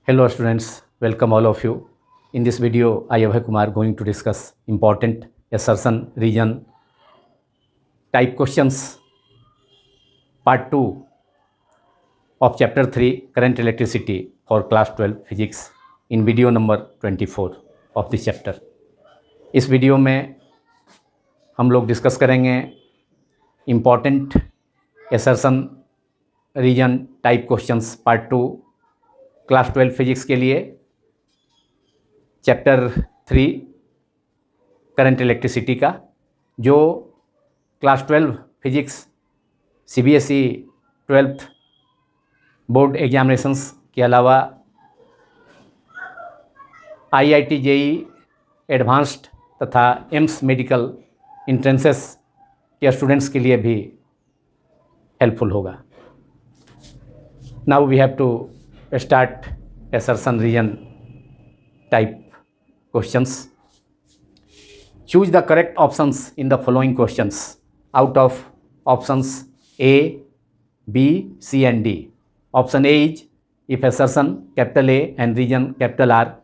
Hello students, welcome all of you. In this video, I Abhay Kumar going to discuss important assertion region type questions part 2 of chapter 3 current electricity for class 12 physics in video number 24 of this chapter. इस video में हम लोग discuss करेंगे important assertion reason type questions part 2 class 12 physics के लिए chapter 3 current electricity का, जो class 12 physics CBSE 12th board examinations के अलावा IIT JEE एडवांस्ड तथा एम्स मेडिकल इंट्रेंसेस के स्टूडेंट्स के लिए भी हेल्पफुल होगा. Now we have to start assertion region type questions. Choose the correct options in the following questions out of options A, B, C and D. Option A is if assertion capital A and region capital R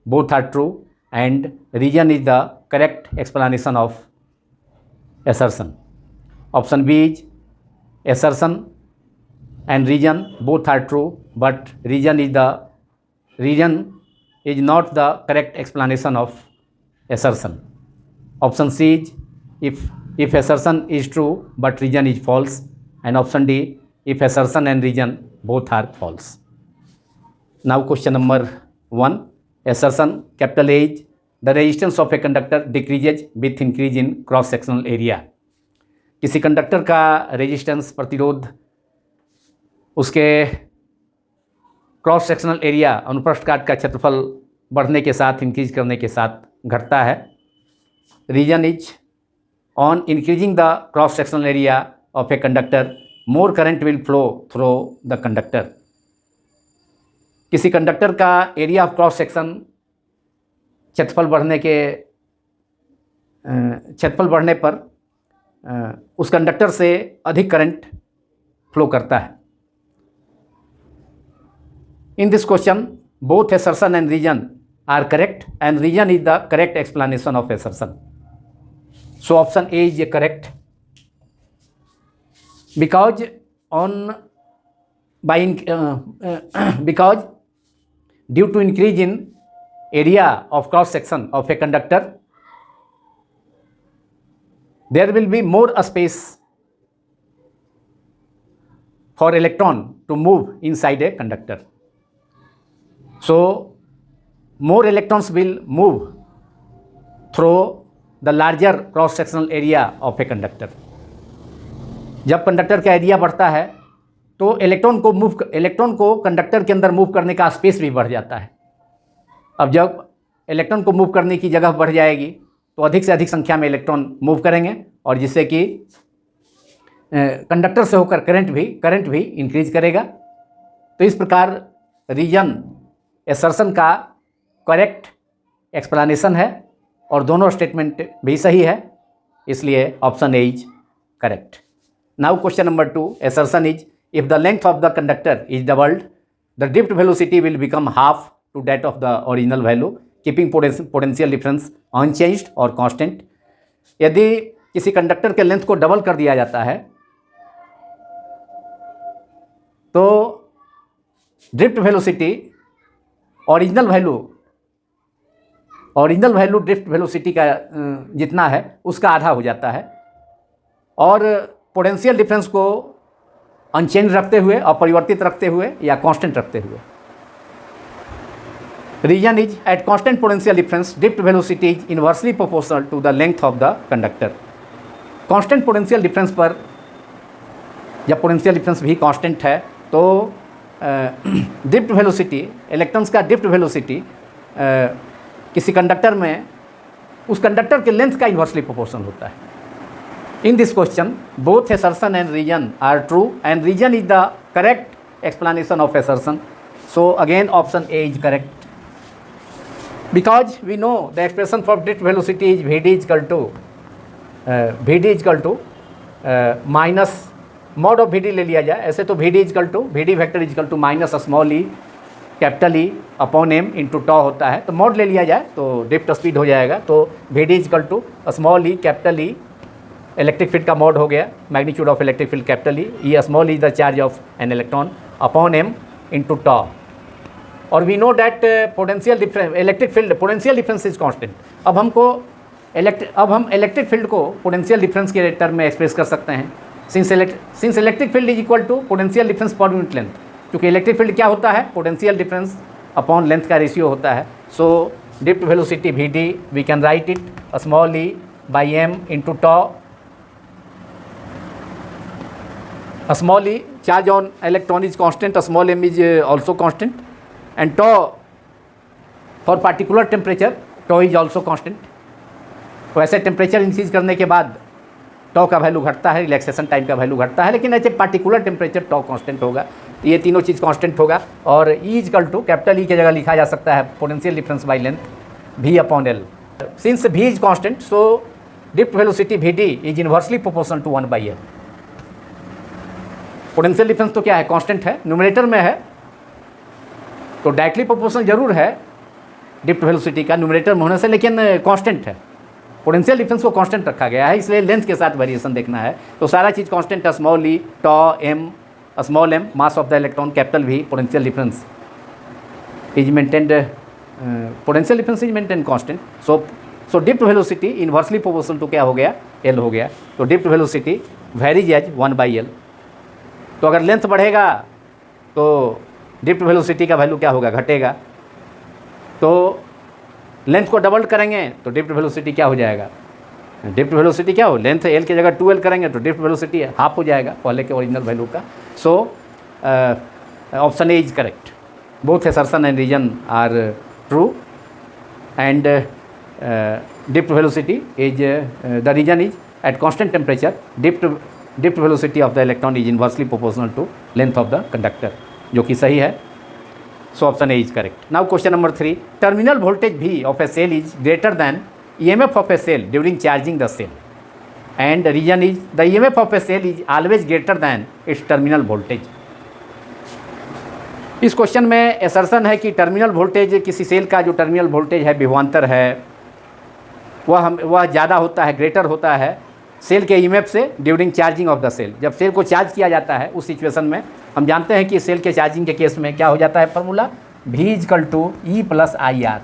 both are true and region is the correct explanation of assertion. Option B is assertion and region both are true but region is not the correct explanation of assertion. Option C is if assertion is true but region is false, and option D if assertion and region both are false. Now question number 1. Assertion capital A is the resistance of a conductor decreases with increase in cross sectional area. किसी conductor का resistance प्रतिरोध उसके cross sectional area अनुप्रस्थ काट का क्षेत्रफल बढ़ने के साथ, इंक्रीज करने के साथ घटता है. Reason is on increasing the cross sectional area of a conductor more current will flow through the conductor. किसी कंडक्टर का एरिया ऑफ क्रॉस सेक्शन क्षेत्रफल बढ़ने पर उस कंडक्टर से अधिक करंट फ्लो करता है. In this question, both assertion and region are correct, and region is the correct explanation of assertion. So option A is correct, because because due to increase in area of cross section of a conductor, there will be more space for electron to move inside a conductor. So more electrons will move through the larger cross sectional area of a conductor. जब conductor का area बढ़ता है तो electron को conductor के अंदर move करने का स्पेस भी बढ़ जाता है. अब जब इलेक्ट्रॉन को मूव करने की जगह बढ़ जाएगी तो अधिक से अधिक संख्या में इलेक्ट्रॉन मूव करेंगे, और जिससे कि कंडक्टर से होकर करंट भी इंक्रीज करेगा. तो इस प्रकार रीजन एसर्शन का करेक्ट एक्सप्लेनेशन है और दोनों स्टेटमेंट भी सही है, इसलिए option A is correct. Now question number 2. Assertion is if the length of the conductor is doubled the drift velocity will become half to that of the original value keeping potential difference unchanged और constant. यदि किसी conductor के length को double कर दिया जाता है तो drift velocity original value drift velocity का जितना है उसका आधा हो जाता है, और पोटेंशियल डिफरेंस को अनचेंज रखते हुए, अपरिवर्तित रखते हुए या कांस्टेंट रखते हुए. Reason is at constant potential difference drift velocity is inversely proportional to the length of the conductor. Constant potential difference पर, जब पोटेंशियल डिफरेंस भी कांस्टेंट है तो ड्रिफ्ट वेलोसिटी, इलेक्ट्रॉन्स का ड्रिफ्ट वेलोसिटी किसी कंडक्टर में उस कंडक्टर के लेंथ का इन्वर्सली प्रोपोर्शनल होता है. In this question both assertion and reason are true and reason is the correct explanation of assertion. So again option A is correct, because we know the expression for drift velocity is VD equal to minus mod of VD ले लिया जाए. ऐसे तो VD vector equal to minus small e capital E upon m into tau होता है, तो mod ले लिया जाए तो ड्रिफ्ट स्पीड हो जाएगा। तो v d is equal to small e capital e, electric field का मॉड हो गया magnitude of electric field capital e small e the charge of an electron upon m into tau. और we know that potential difference electric field potential difference is constant. अब हम electric field को potential difference के term में express कर सकते हैं। Since electric field is equal to potential difference per unit length, क्योंकि इलेक्ट्रिक फील्ड क्या होता है, पोटेंशियल डिफरेंस अपॉन लेंथ का रेशियो होता है। So drift velocity we d we can write it small e by m into tau. Small e charge on electron is constant, small m is also constant, and tau for particular temperature tau is also constant. तो ऐसे temperature increase करने के बाद टॉ का value घटता है, relaxation time का value घटता है, लेकिन ऐसे पार्टिकुलर टेम्परेचर टॉ कांस्टेंट होगा। ये तीनों चीज़ कांस्टेंट होगा। और E equal to capital E की जगह लिखा जा सकता है potential difference by length V upon L. Since V is constant so drift velocity we D is inversely proportional to 1/L। Potential difference तो क्या है, कांस्टेंट है, न्यूमरेटर में है, तो डायरेक्टली प्रोपोर्शनल जरूर है ड्रिफ्ट वेलोसिटी का न्यूमरेटर में होने से, लेकिन कांस्टेंट है। पोटेंशियल डिफरेंस को कांस्टेंट रखा गया है, इसलिए लेंथ के साथ वेरिएशन देखना है। तो सारा चीज़ कांस्टेंट है, small E tau M small M mass of the electron capital V potential difference is maintained potential difference is maintained constant. So drift velocity inversely proportional to क्या हो गया, एल हो गया। तो drift velocity varies as 1/L। तो अगर length बढ़ेगा तो ड्रिफ्ट वेलोसिटी का वैल्यू क्या होगा, घटेगा। तो लेंथ को डबल करेंगे तो ड्रिफ्ट वेलोसिटी क्या हो जाएगा, ड्रिफ्ट वेलोसिटी क्या हो, लेंथ एल की जगह 2L करेंगे तो ड्रिफ्ट वेलोसिटी हाफ हो जाएगा पहले के ओरिजिनल वैल्यू का। So option A is correct, both assertion and reason are true, and drift velocity is the reason is at constant temperature drift velocity of the electron is inversely proportional to length of the conductor, जो कि सही है। So option A is correct. Now question number 3. Terminal voltage V of a cell is greater than EMF of a cell during charging the cell. And the reason is the EMF of a cell is always greater than its terminal voltage. इस question में assertion है कि terminal voltage किसी cell का जो terminal voltage है विभवांतर है वह ज़्यादा होता है, ग्रेटर होता है सेल के ईएमएफ से during charging of the cell. जब सेल को चार्ज किया जाता है उस सिचुएशन में हम जानते हैं कि सेल के चार्जिंग के केस में क्या हो जाता है, formula V equal to E plus IR।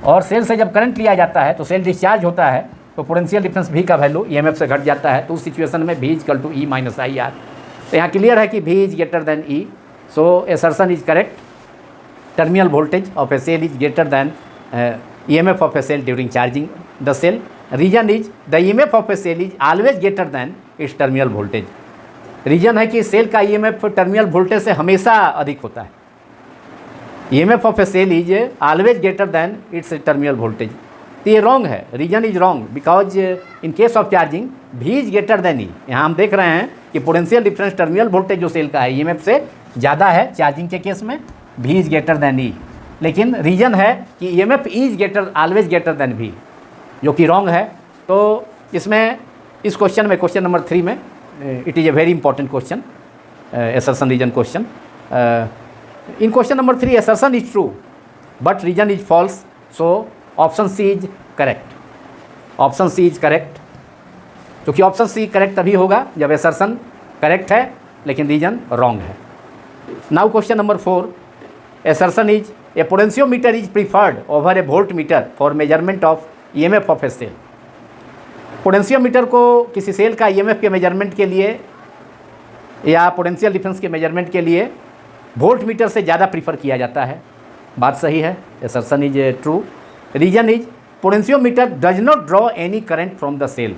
और सेल से जब करंट लिया जाता है तो सेल डिस्चार्ज होता है तो पोटेंशियल डिफरेंस V का वैल्यू ईएमएफ से घट जाता है, तो उस सिचुएशन में V equal to E minus IR। तो यहाँ क्लियर है कि V is greater than E। So assertion is correct, terminal voltage of a cell is greater than EMF of a cell during charging the cell. Reason is the EMF of a cell is always greater than its terminal voltage. Reason है कि cell का EMF terminal voltage से हमेशा अधिक होता है। EMF of a cell is always greater than its terminal voltage. तो ये रॉन्ग है, reason is wrong because in case of charging V is greater than E। यहाँ हम देख रहे हैं कि पोटेंशियल डिफरेंस टर्मिनल वोल्टेज जो सेल का है EMF से ज़्यादा है चार्जिंग के केस में, V is greater than E। लेकिन रीजन है कि EMF is greater always greater than V, जो कि रॉन्ग है। तो इसमें इस क्वेश्चन में क्वेश्चन नंबर 3 में it is a very important question, assertion reason question. In question number 3 assertion is true but reason is false, so option C is correct. Option C is correct, क्योंकि option C correct तभी होगा जब assertion करेक्ट है लेकिन reason wrong है। Now question number 4, assertion is a potentiometer is preferred over a voltmeter for measurement of EMF of a cell. Potentiometer को किसी सेल का EMF के मेजरमेंट के लिए या पोटेंशियल डिफरेंस के मेजरमेंट के लिए वोल्टमीटर से ज़्यादा प्रीफर किया जाता है। बात सही है, assertion is true. Reason is potentiometer does not draw any current from the cell.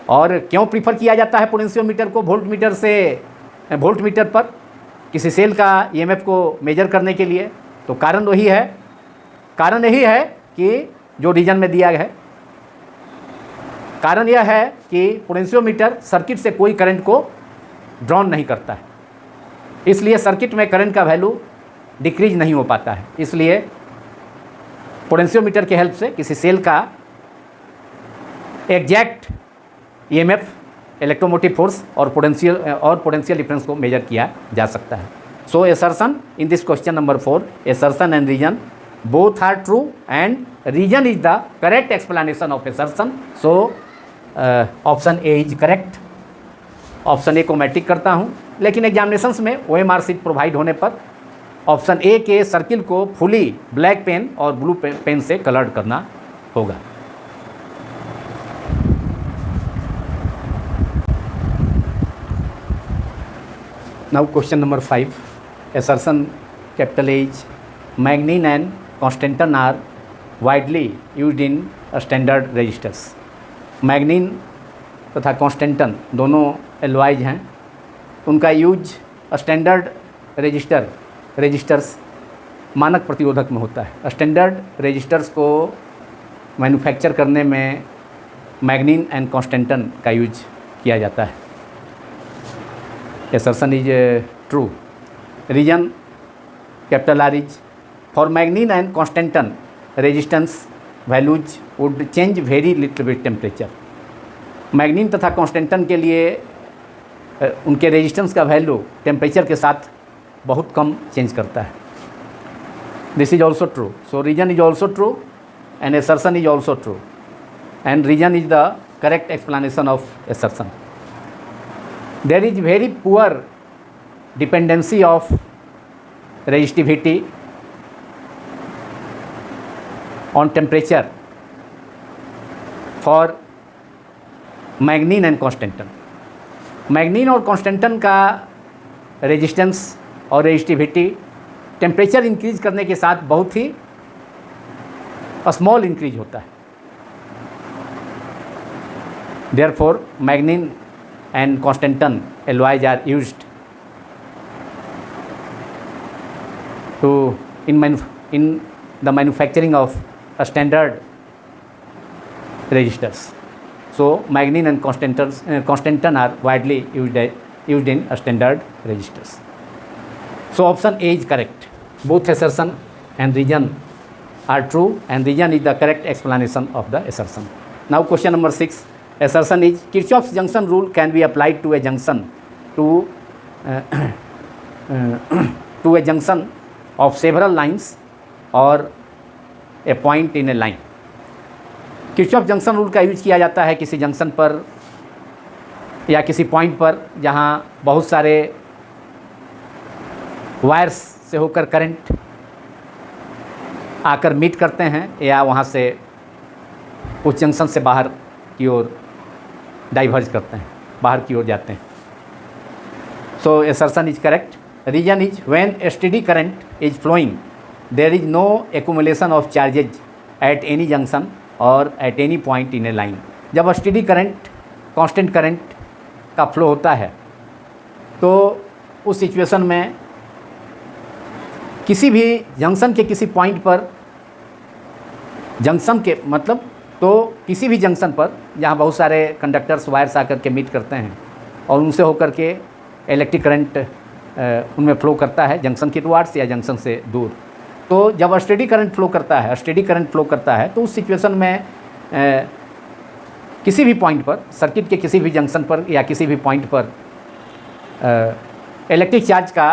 और क्यों प्रीफर किया जाता है पोटेंशियोमीटर को वोल्टमीटर से, वोल्टमीटर पर किसी सेल का EMF को मेजर करने के लिए? तो कारण वही है, कारण यही है कि जो रीजन में दिया है, कारण यह है कि पोटेंशियोमीटर सर्किट से कोई करंट को ड्रॉन नहीं करता है, इसलिए सर्किट में करंट का वैल्यू डिक्रीज नहीं हो पाता है। इसलिए पोटेंशियोमीटर के हेल्प से किसी सेल का एग्जैक्ट EMF, इलेक्ट्रोमोटिव फोर्स और पोटेंशियल डिफरेंस को मेजर किया जा सकता है। So assertion in this question number 4, assertion and reason both are true and reason is the correct explanation of assertion. So option A is correct. Option A को मैं टिक करता हूँ, लेकिन एग्जामिनेशंस में OMR शीट प्रोवाइड होने पर option A के circle को फुली ब्लैक पेन और ब्लू पेन से कलर्ड करना होगा. Now question number 5, assertion capital H, manganin and constantan are widely used in standard resistors. Manganin तथा कॉन्स्टेंटन दोनों एलॉयज हैं. उनका यूज स्टैंडर्ड रजिस्टर्स मानक प्रतिरोधक में होता है. स्टैंडर्ड रजिस्टर्स को मैन्युफैक्चर करने में मैग्नीन एंड कॉन्स्टेंटन का यूज किया जाता है. assertion is true. Reason capital R is for manganin and constantan resistance values would change very little with temperature. Manganin तथा कॉन्स्टेंटन के लिए उनके रेजिस्टेंस का वैल्यू टेम्परेचर के साथ बहुत कम चेंज करता है. This is also true. So reason is also true and assertion is also true and reason is the correct explanation of assertion. There is very poor dependency of resistivity on temperature for manganin and constantan. Manganin और constantan का resistance और resistivity temperature increase करने के साथ बहुत ही small increase होता है. Therefore मैग्नीन and Constantan alloys are used to in the manufacturing of a standard resistors. So मैग्नीन and Constantan are widely used in standard resistors. So option A is correct. Both assertion and reason are true and reason is the correct explanation of the assertion. Now question number 6. Assertion is Kirchhoff's junction rule can be applied to a junction to a junction of several lines or a point in a line. Kirchhoff junction rule का use किया जाता है किसी junction पर या किसी point पर जहाँ बहुत सारे वायर्स से होकर करंट आकर मीट करते हैं या वहाँ से उस जंक्शन से बाहर की ओर डाइवर्ज करते हैं, बाहर की ओर जाते हैं. So assertion is correct. Reason is when steady current is flowing there is no accumulation of charges at any junction or at any point in a line. जब स्टेडी करंट कांस्टेंट करंट का flow होता है तो उस situation में किसी भी junction के किसी पॉइंट पर जंक्शन के मतलब तो किसी भी जंक्शन पर जहाँ बहुत सारे कंडक्टर्स वायर्स आकर के मीट करते हैं और उनसे होकर के इलेक्ट्रिक करंट उनमें फ़्लो करता है जंक्शन के टुवार्ड्स या जंक्शन से दूर. तो जब स्टेडी करंट फ्लो करता है तो उस सिचुएशन में किसी भी पॉइंट पर सर्किट के किसी भी जंक्शन पर या किसी भी पॉइंट पर इलेक्ट्रिक चार्ज का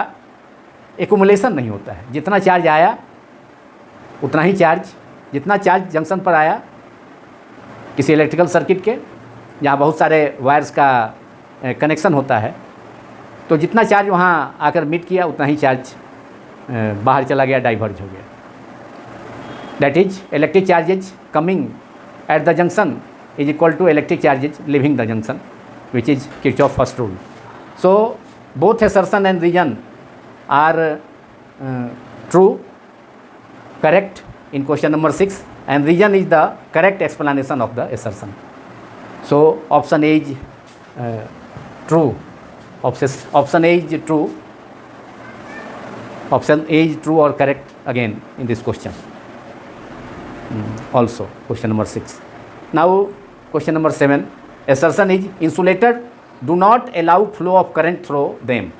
एक्यूमुलेशन नहीं होता है. जितना चार्ज आया उतना ही चार्ज, जितना चार्ज जंक्शन पर आया किसी इलेक्ट्रिकल सर्किट के जहाँ बहुत सारे वायर्स का कनेक्शन होता है तो जितना चार्ज वहाँ आकर मीट किया उतना ही चार्ज बाहर चला गया, डाइवर्ज हो गया. That is electric charges coming at the junction is equal to electric charges leaving the junction which is Kirchhoff first rule. So both assertion and reason are true, correct in question number 6 and reason is the correct explanation of the assertion. So option A is true. Option A is true. Option A is true or correct again in this question. Also question number 6. Now question number 7. Assertion is insulator do not allow flow of current through them.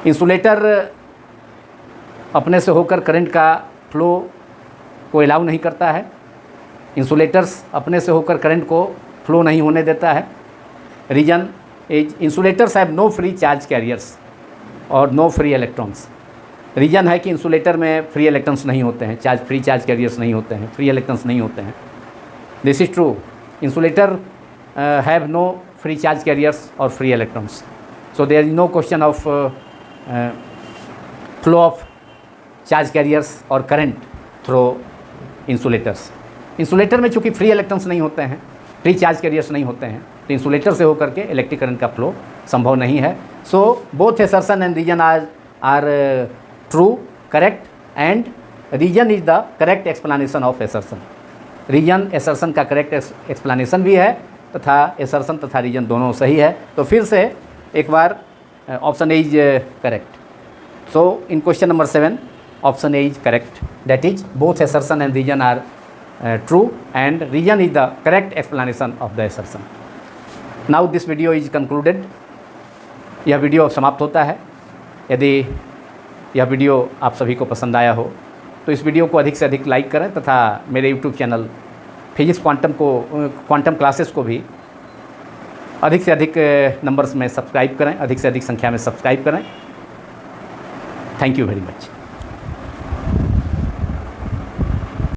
Insulator अपने से होकर current का flow को allow नहीं करता है. Insulators अपने से होकर करंट को फ्लो नहीं होने देता है. Reason is insulators have no free charge carriers और नो फ्री इलेक्ट्रॉन्स। रीज़न है कि इंसुलेटर में फ्री इलेक्ट्रॉन्स नहीं होते हैं, फ्री चार्ज कैरियर्स नहीं होते हैं, फ्री इलेक्ट्रॉन्स नहीं होते हैं। This is true, insulator have no free charge carriers or free electrons. So there is no question of flow of charge carriers or current through insulators. Insulator में चूँकि free electrons नहीं होते हैं, free charge carriers नहीं होते हैं, तो insulator से होकर के इलेक्ट्रिक करंट का फ्लो संभव नहीं है। So both assertion and reason are true, correct, and reason is the correct explanation of assertion. Reason assertion का करेक्ट एक्सप्लेनेशन भी है तथा एसर्शन तथा रीजन दोनों सही है। तो फिर से एक बार option A is correct. So in question number 7 option A is correct, that is both assertion and reason are true and reason is the correct explanation of the assertion. Now this video is concluded. यह video समाप्त होता है। यदि यह video आप सभी को पसंद आया हो तो इस वीडियो को अधिक से अधिक लाइक करें तथा मेरे YouTube channel physics quantum classes को भी अधिक से अधिक नंबर्स में सब्सक्राइब करें, अधिक से अधिक संख्या में सब्सक्राइब करें। Thank you very much.